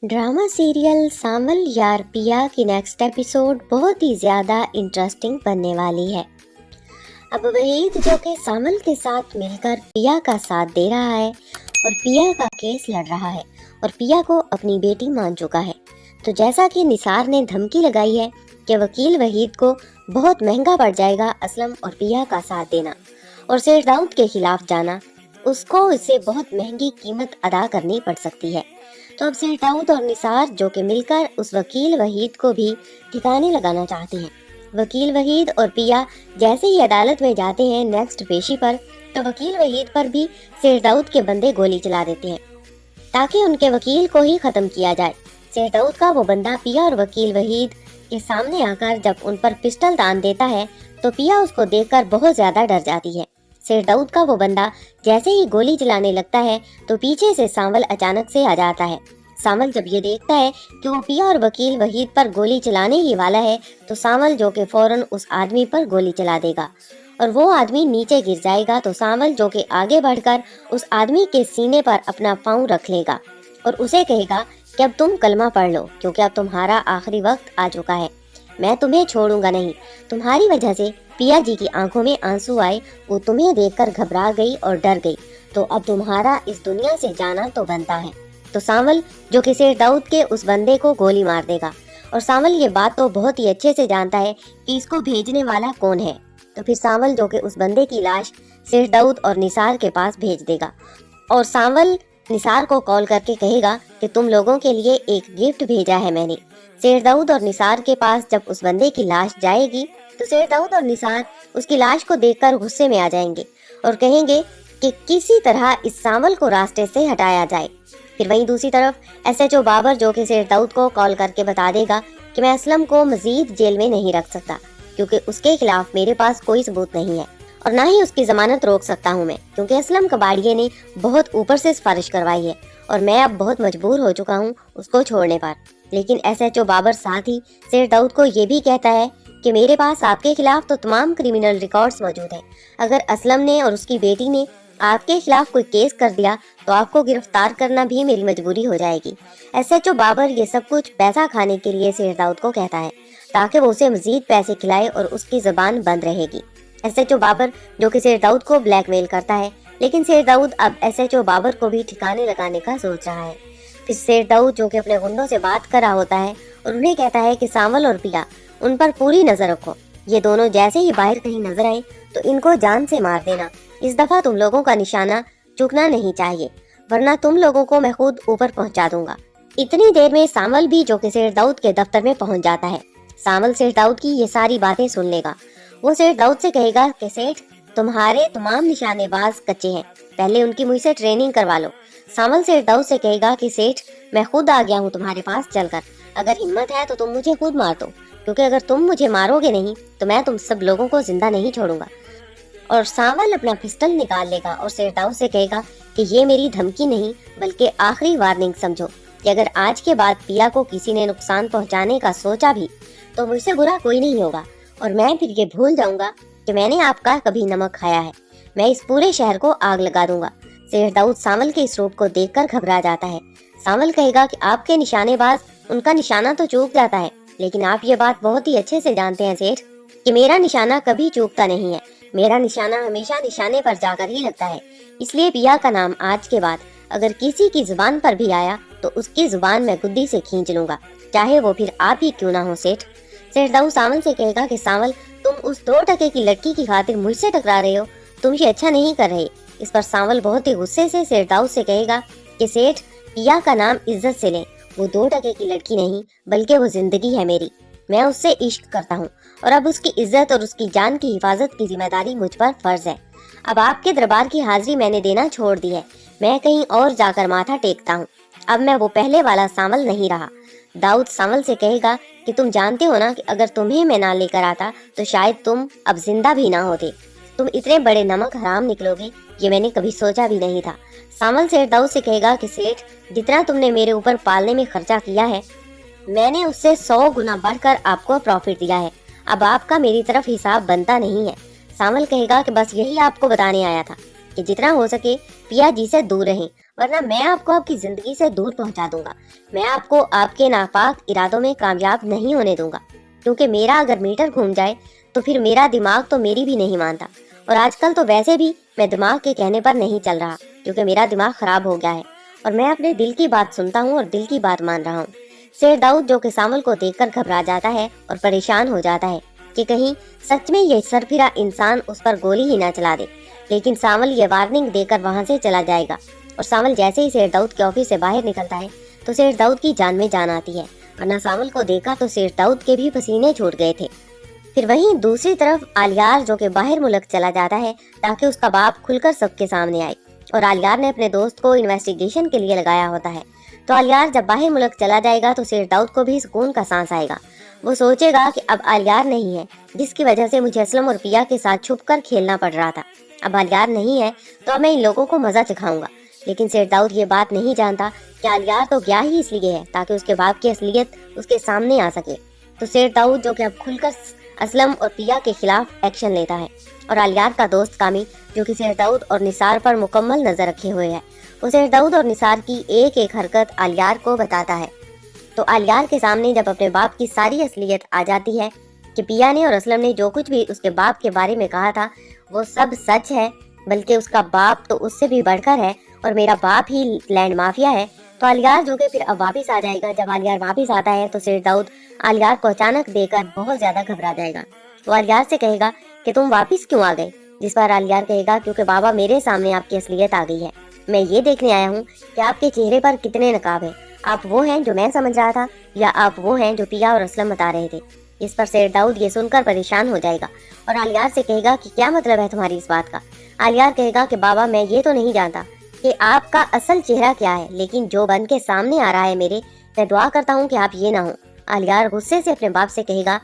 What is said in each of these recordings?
Drama serial सांवल यार पिया की नेक्स्ट एपिसोड बहुत ही ज़्यादा इंटरेस्टिंग बनने वाली है। अब वहीद जो कि सांवल के साथ मिलकर पिया का साथ दे रहा है और पिया का केस लड़ रहा है और पिया को अपनी बेटी मान चुका है। तो जैसा कि निसार ने धमकी लगाई है कि वकील वहीद को बहुत महंगा पड़ जाएगा असलम और पिया का साथ देना और सेठ दाऊद के खिलाफ जाना, उसको इससे बहुत महंगी कीमत अदा करनी पड़ सकती है। तो अब सेठ दाऊद और निसार जो कि मिलकर उस वकील वहीद को भी ठिकाने लगाना चाहते हैं। वकील वहीद और पिया जैसे ही अदालत में जाते हैं नेक्स्ट पेशी पर, तो वकील वहीद पर भी सेठ दाऊद के बंदे गोली चला देते हैं ताकि उनके वकील को ही खत्म किया जाए। सेठ दाऊद का वो बंदा पिया और वकील वहीद के सामने आकर जब उन पर पिस्टल तान देता है तो पिया उसको देखकर बहुत ज्यादा डर जाती है। सेठ दाऊद का वो बंदा जैसे ही गोली चलाने लगता है तो पीछे से सांवल अचानक से आ जाता है। सांवल जब ये देखता है कि वो पिया और वकील वहीद पर गोली चलाने ही वाला है तो सांवल जो कि फौरन उस आदमी पर गोली चला देगा और वो आदमी नीचे गिर जाएगा। तो सांवल जो कि आगे बढ़कर उस आदमी के सीने पर अपना पाँव रख लेगा और उसे कहेगा कि अब तुम कलमा पढ़ लो क्योंकि अब तुम्हारा आखिरी वक्त आ चुका है। मैं तुम्हें छोड़ूंगा नहीं। तुम्हारी वजह से पिया जी की आंखों में आंसू आए, वो तुम्हें देखकर घबरा गई और डर गई, तो अब तुम्हारा इस दुनिया से जाना तो बनता है। तो सांवल जो कि सेठ दाऊद के उस बंदे को गोली मार देगा और सांवल ये बात तो बहुत ही अच्छे से जानता है कि इसको भेजने वाला कौन है। तो फिर सांवल जो कि उस बंदे की लाश सेठ दाऊद और निसार के पास भेज देगा और सांवल निसार को कॉल करके कहेगा कि तुम लोगों के लिए एक गिफ्ट भेजा है मैंने। सेठ दाऊद और निसार के पास जब उस बंदे की लाश जाएगी तो सेठ दाऊद और निसार उसकी लाश को देखकर गुस्से में आ जाएंगे और कहेंगे कि किसी तरह इस सांवल को रास्ते से हटाया जाए। फिर वहीं दूसरी तरफ एसएचओ बाबर जो कि सेठ दाऊद को कॉल करके बता देगा कि मैं असलम को मजीद जेल में नहीं रख सकता क्योंकि उसके खिलाफ मेरे पास कोई सबूत नहीं है और ना ही उसकी जमानत रोक सकता हूं मैं, क्योंकि असलम कबाड़िए ने बहुत ऊपर से सिफारिश करवाई है और मैं अब बहुत मजबूर हो चुका हूं उसको छोड़ने पर। लेकिन एसएचओ बाबर साथ ही सेठ दाऊद को ये भी कहता है कि मेरे पास आपके खिलाफ तो तमाम क्रिमिनल रिकॉर्ड्स मौजूद हैं। अगर असलम ने और उसकी बेटी ने आपके खिलाफ कोई केस कर दिया तो आपको गिरफ्तार करना भी मेरी मजबूरी हो जाएगी। एसएचओ बाबर ये सब कुछ पैसा खाने के लिए सेठ दाऊद को कहता है ताकि वो उसे मजीद पैसे खिलाए और उसकी जबान बंद रहेगी। एसएचओ बाबर जो कि सेठ दाऊद को ब्लैकमेल करता है, लेकिन सेठ दाऊद अब एसएचओ बाबर को भी ठिकाने लगाने का सोच रहा है। फिर सेठ दाऊद जो कि अपने गुंडों से बात कर रहा होता है और उन्हें कहता है कि सांवल और पिया उन पर पूरी नजर रखो, ये दोनों जैसे ही बाहर कहीं नजर आए तो इनको जान से मार देना। इस दफा तुम लोगों का निशाना चूकना नहीं चाहिए वरना तुम लोगों को मैं खुद ऊपर पहुंचा दूंगा। इतनी देर में सांवल भी जो कि सेठ दाऊद के दफ्तर में पहुंच जाता है। सांवल सेठ दाऊद की ये सारी बातें सुन लेगा। वो सेठ दाऊद से कहेगा कि सेठ तुम्हारे तमाम निशानेबाज कच्चे हैं, पहले उनकी मुझसे ट्रेनिंग करवा लो। सांवल सेठ दाऊद से कहेगा कि सेठ मैं खुद आ गया हूँ तुम्हारे पास चलकर, अगर हिम्मत है तो तुम मुझे खुद मार दो क्योंकि अगर तुम मुझे मारोगे नहीं तो मैं तुम सब लोगों को जिंदा नहीं छोड़ूंगा। और सांवल अपना पिस्टल निकाल लेगा और सेठ दाऊद से कहेगा कि ये मेरी धमकी नहीं बल्कि आखिरी वार्निंग समझो कि अगर आज के बाद पिया को किसी ने नुकसान पहुंचाने का सोचा भी तो मुझसे बुरा कोई नहीं होगा और मैं फिर ये भूल जाऊंगा कि मैंने आपका कभी नमक खाया है। मैं इस पूरे शहर को आग लगा दूंगा। सेठ दाऊद सांवल के इस रूप को देखकर घबरा जाता है। सांवल कहेगा कि आपके निशानेबाज उनका निशाना तो चूक जाता है, लेकिन आप ये बात बहुत ही अच्छे से जानते हैं सेठ कि मेरा निशाना कभी चूकता नहीं है। मेरा निशाना हमेशा निशाने पर जाकर ही लगता है। इसलिए पिया का नाम आज के बाद अगर किसी की जुबान पर भी आया तो उसकी जुबान मैं गुद्दी से खींच लूंगा, चाहे वो फिर आप ही क्यों ना हो सेठ। सेठ दाऊद सांवल से कहेगा कि सांवल तुम उस 2 टके की लड़की की खातिर मुझसे टकरा रहे हो, तुम ये अच्छा नहीं कर रहे। इस पर सांवल बहुत ही गुस्से से सेठ दाऊद से कहेगा कि सेठ पिया का नाम इज्जत से लें, वो 2 टके की लड़की नहीं बल्कि वो जिंदगी है मेरी। मैं उससे इश्क करता हूँ और अब उसकी इज्जत और उसकी जान की हिफाजत की जिम्मेदारी मुझ पर फर्ज है। अब आपके दरबार की हाजिरी मैंने देना छोड़ दी है, मैं कहीं और जाकर माथा टेकता हूँ। अब मैं वो पहले वाला सांवल नहीं रहा। दाऊद सांवल से कहेगा कि तुम जानते हो ना कि अगर तुम्हें मैं ना लेकर आता तो शायद तुम अब जिंदा भी ना होते। तुम इतने बड़े नमक हराम निकलोगे ये मैंने कभी सोचा भी नहीं था। सांवल सेठ दाऊद से कहेगा कि सेठ जितना तुमने मेरे ऊपर पालने में खर्चा किया है मैंने उससे 100 गुना बढ़कर आपको प्रॉफिट दिया है। अब आपका मेरी तरफ हिसाब बनता नहीं है। सांवल कहेगा कि बस यही आपको बताने आया था कि जितना हो सके पिया जी से दूर रहें, वरना मैं आपको आपकी जिंदगी से दूर पहुंचा दूंगा। मैं आपको आपके नापाक इरादों में कामयाब नहीं होने दूंगा, क्योंकि मेरा अगर मीटर घूम जाए तो फिर मेरा दिमाग तो मेरी भी नहीं मानता। और आजकल तो वैसे भी मैं दिमाग के कहने पर नहीं चल रहा, क्योंकि मेरा दिमाग खराब हो गया है और मैं अपने दिल की बात सुनता हूँ और दिल की बात मान रहा हूँ। शेर दाऊद जो कि सामल को देखकर घबरा जाता है और परेशान हो जाता है कि कहीं सच में ये सरफिरा इंसान उस पर गोली ही ना चला दे, लेकिन सामल ये वार्निंग देकर वहां से चला जाएगा। और सामल जैसे ही शेर दाऊद के ऑफिस से बाहर निकलता है तो शेर दाऊद की जान में जान आती है, वरना सामल को देखा तो शेर दाऊद के भी पसीने छूट गए थे। फिर वहीं दूसरी तरफ आलियार जो कि बाहर मुल्क चला जाता है ताकि उसका बाप खुलकर सबके सामने आए, और आलियार ने अपने दोस्त को इन्वेस्टिगेशन के लिए लगाया होता है। तो आलियार जब बाहर मुल्क चला जाएगा तो शेर दाऊद को भी सुकून का सांस आएगा। वो सोचेगा कि अब आलियार नहीं है जिसकी वजह से मुझे असलम और पिया के साथ छुपकर खेलना पड़ रहा था। अब आलियार नहीं है तो अब मैं इन लोगों को मजा चखाऊंगा। लेकिन शेर दाऊद ये बात नहीं जानता कि आलियार तो गया ही इसलिए है ताकि उसके बाप की असलियत उसके सामने आ सके। तो शेर दाऊद जो कि अब खुलकर असलम और पिया के खिलाफ एक्शन लेता है, और आलियार का दोस्त कामी जो कि शेर दाऊद और निसार पर मुकम्मल नजर रखे हुए है, वो शेर दाऊद और निसार की एक एक हरकत आलियार को बताता है। तो आलियार के सामने जब अपने बाप की सारी असलियत आ जाती है कि पिया ने और असलम ने जो कुछ भी उसके बाप के बारे में कहा था वो सब सच है, बल्कि उसका बाप तो उससे भी बढ़कर है और मेरा बाप ही लैंड माफिया है, तो आलियार जो कि फिर अब वापस आ जाएगा। जब आलियार वापस आता है तो शेर दाऊद आलियार को अचानक देखकर बहुत ज्यादा घबरा जाएगा। वो आलियार से कहेगा कि तुम वापस क्यों आ गए, जिस पर आलियार कहेगा क्योंकि बाबा मेरे सामने आपकी असलियत आ गई है। मैं ये देखने आया हूँ कि आपके चेहरे पर कितने नकाब है, आप वो हैं जो मैं समझ रहा था या आप वो हैं जो पिया और असलम बता रहे थे। इस पर शेर दाऊद ये सुनकर परेशान हो जाएगा और आलियार से कहेगा कि क्या मतलब है तुम्हारी इस बात का। आलियार कहेगा कि बाबा मैं ये तो नहीं जानता कि आपका असल चेहरा क्या है, लेकिन जो बन के सामने आ रहा है मेरे, मैं दुआ करता हूँ कि आप ये ना हो। आलियार गुस्से से अपने बाप से कहेगा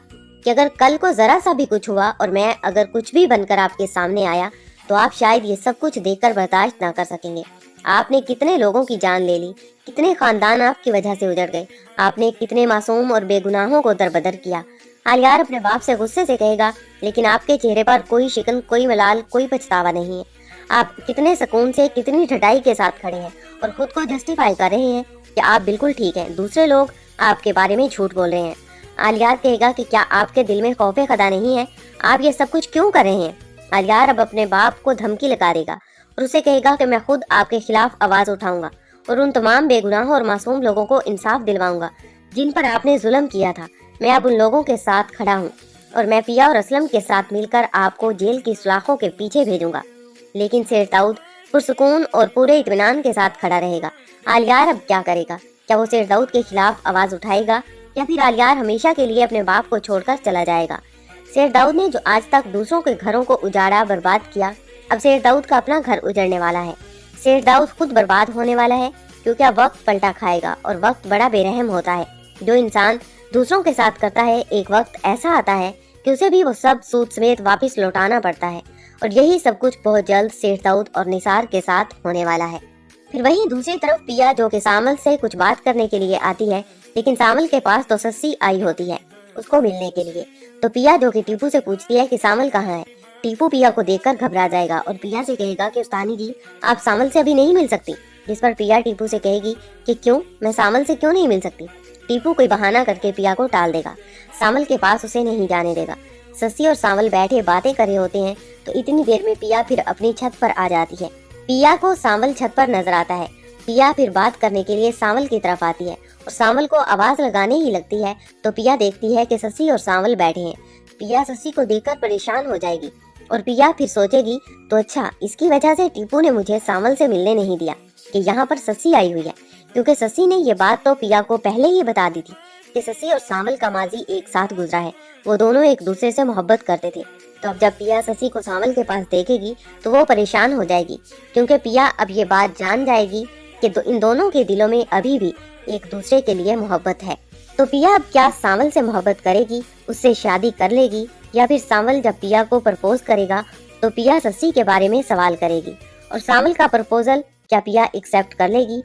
कि अगर कल को जरा सा भी कुछ हुआ और मैं अगर कुछ भी बनकर आपके सामने आया तो आप शायद ये सब कुछ देखकर बर्दाश्त ना कर सकेंगे। आपने कितने लोगों की जान ले ली, कितने खानदान आपकी वजह से उजड़ गए, आपने कितने मासूम और बेगुनाहों को दरबदर किया। आलियार अपने बाप से गुस्से से कहेगा लेकिन आपके चेहरे पर कोई शिकन, कोई मलाल, कोई पछतावा नहीं है। आप कितने सुकून से, कितनी ठटाई के साथ खड़े हैं और खुद को जस्टिफाई कर रहे हैं कि आप बिल्कुल ठीक हैं, दूसरे लोग आपके बारे में झूठ बोल रहे हैं। आलियार कहेगा कि क्या आपके दिल में खौफे खदा नहीं है, आप ये सब कुछ क्यों कर रहे हैं। आलियार अब अपने बाप को धमकी लगा देगा और उसे कहेगा कि मैं खुद आपके खिलाफ आवाज उठाऊंगा और उन तमाम बेगुनाहों और मासूम लोगों को इंसाफ दिलवाऊंगा जिन पर आपने जुल्म किया था। मैं अब उन लोगों के साथ खड़ा हूँ और मैं पिया और असलम के साथ मिलकर आपको जेल की सलाखों के पीछे भेजूंगा। लेकिन शेर दाऊद पुरसुकून और पूरे इत्मीनान के साथ खड़ा रहेगा। आलियार अब क्या करेगा, क्या वो शेर दाऊद के खिलाफ आवाज उठाएगा या फिर आलियार हमेशा के लिए अपने बाप को छोड़कर चला जाएगा। शेर दाऊद ने जो आज तक दूसरों के घरों को उजाड़ा, बर्बाद किया, अब शेर दाऊद का अपना घर उजड़ने वाला है। शेर दाऊद खुद बर्बाद होने वाला है, क्योंकि अब वक्त पलटा खाएगा और वक्त बड़ा बेरहम होता है। जो इंसान दूसरों के साथ करता है, एक वक्त ऐसा आता है कि उसे भी वो सब सूद समेत वापस लौटाना पड़ता है, और यही सब कुछ बहुत जल्द शेर दाऊद और निसार के साथ होने वाला है। फिर वहीं दूसरी तरफ पिया जो कि सामल से कुछ बात करने के लिए आती है, लेकिन सामल के पास तो सस्सी आई होती है उसको मिलने के लिए। तो पिया जो कि टीपू से पूछती है कि सामल कहाँ है। टीपू पिया को देखकर घबरा जाएगा और पिया से कहेगा कि उस्तानी जी आप सामल से अभी नहीं मिल सकती। जिस पर पिया टीपू से कहेगी कि क्यों, मैं सामल से क्यों नहीं मिल सकती। टीपू कोई बहाना करके पिया को टाल देगा, सामल के पास उसे नहीं जाने देगा। सस्सी और सामल बैठे बातें कर रहे होते हैं तो इतनी देर में पिया फिर अपनी छत पर आ जाती है। पिया को सामल छत पर नजर आता है। पिया फिर बात करने के लिए सामल की तरफ आती है और सामल को आवाज लगाने ही लगती है तो पिया देखती है कि सस्सी और सामल बैठे हैं। पिया सस्सी को देखकर परेशान हो जाएगी और पिया फिर सोचेगी तो अच्छा, इसकी वजह से टीपू ने मुझे सामल से मिलने नहीं दिया कि यहाँ पर सस्सी आई हुई है, क्योंकि सस्सी ने ये बात तो पिया को पहले ही बता दी थी कि सस्सी और सामल का माजी एक साथ गुजरा है, वो दोनों एक दूसरे से मोहब्बत करते थे। तो अब जब पिया सस्सी को सामल के पास देखेगी तो वो परेशान हो जाएगी, क्योंकि पिया अब ये बात जान जाएगी कि इन दोनों के दिलों में अभी भी एक दूसरे के लिए मोहब्बत है। तो पिया अब क्या सामल से मोहब्बत करेगी, उससे शादी कर लेगी, या फिर सामल जब पिया को प्रपोज करेगा तो पिया सस्सी के बारे में सवाल करेगी और सामल का प्रपोजल क्या पिया एक्सेप्ट कर लेगी।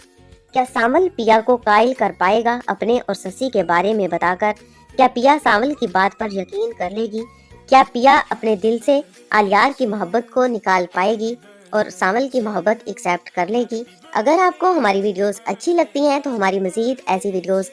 क्या सामल पिया को कायल कर पाएगा अपने और सस्सी के बारे में बताकर। क्या पिया सामल की बात पर यकीन कर लेगी। क्या पिया अपने दिल से आलियार की मोहब्बत को निकाल पाएगी। اور سانول کی محبت ایکسیپٹ کر لے گی۔ اگر آپ کو ہماری ویڈیوز اچھی لگتی ہیں تو ہماری مزید ایسی ویڈیوز